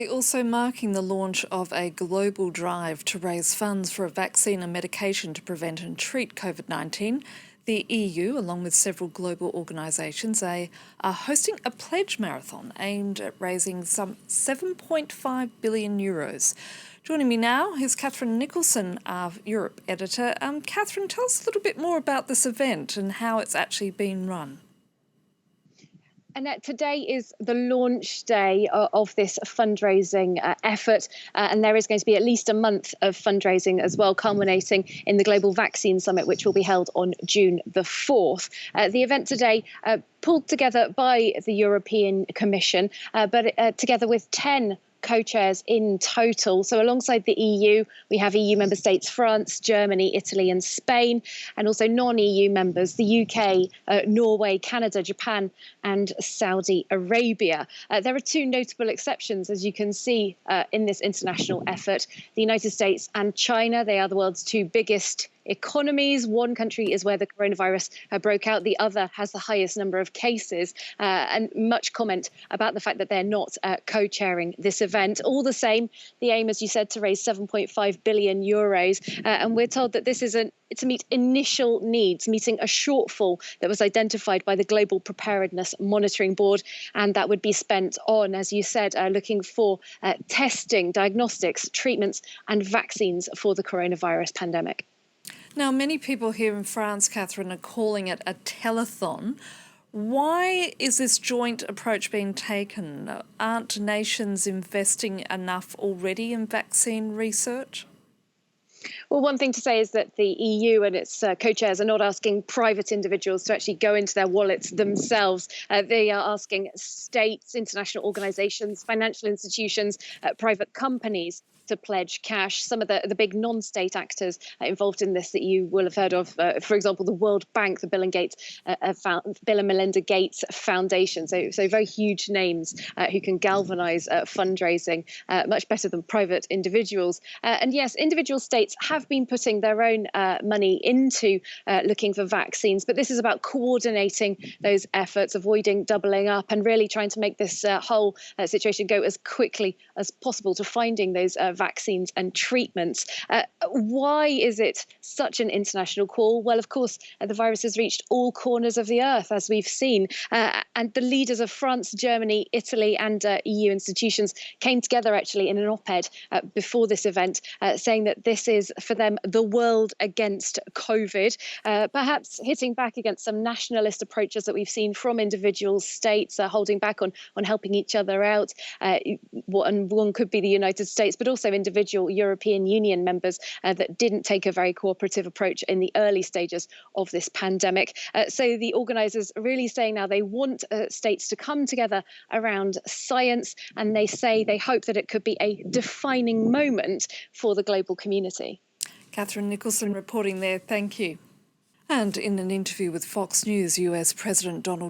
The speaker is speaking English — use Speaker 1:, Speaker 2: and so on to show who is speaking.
Speaker 1: Also marking the launch of a global drive to raise funds for a vaccine and medication to prevent and treat Covid-19, the EU, along with several global organisations, are hosting a pledge marathon aimed at raising some €7.5 billion. Joining me now is Catherine Nicholson, our Europe editor. Catherine, tell us a little bit more about this event and how it's actually been run.
Speaker 2: Annette, today is the launch day of this fundraising effort, and there is going to be at least a month of fundraising as well, culminating in the Global Vaccine Summit, which will be held on June the 4th. The event today pulled together by the European Commission, but together with 10 co-chairs in total. So alongside the EU, we have EU member states France, Germany, Italy and Spain, and also non-EU members, the UK, Norway, Canada, Japan and Saudi Arabia. There are two notable exceptions, as you can see in this international effort. The United States and China, they are the world's two biggest economies. One country is where the coronavirus broke out. The other has the highest number of cases, and much comment about the fact that they're not co-chairing this event. All the same, the aim, as you said, to raise €7.5 billion. And we're told that this is to meet initial needs, meeting a shortfall that was identified by the Global Preparedness Monitoring Board. And that would be spent on, as you said, looking for testing, diagnostics, treatments and vaccines for the coronavirus pandemic.
Speaker 1: Now, many people here in France, Catherine, are calling it a telethon. Why is this joint approach being taken? Aren't nations investing enough already in vaccine research?
Speaker 2: Well, one thing to say is that the EU and its co-chairs are not asking private individuals to actually go into their wallets themselves. They are asking states, international organisations, financial institutions, private companies to pledge cash. Some of the big non-state actors involved in this that you will have heard of, for example, the World Bank, the Bill and Melinda Gates Foundation. So very huge names who can galvanise fundraising much better than private individuals. And yes, individual states have been putting their own money into looking for vaccines, but this is about coordinating those efforts, avoiding doubling up, and really trying to make this whole situation go as quickly as possible to finding those vaccines and treatments. Why is it such an international call? Well, of course, the virus has reached all corners of the earth, as we've seen, and the leaders of France, Germany, Italy and EU institutions came together actually in an op-ed before this event, saying that this is for them the world against COVID, perhaps hitting back against some nationalist approaches that we've seen from individual states holding back on helping each other out. And one could be the United States, but also individual European Union members that didn't take a very cooperative approach in the early stages of this pandemic. So the organisers are really saying now they want states to come together around science, and they say they hope that it could be a defining moment for the global community.
Speaker 1: Catherine Nicholson reporting there. Thank you. And in an interview with Fox News, US President Donald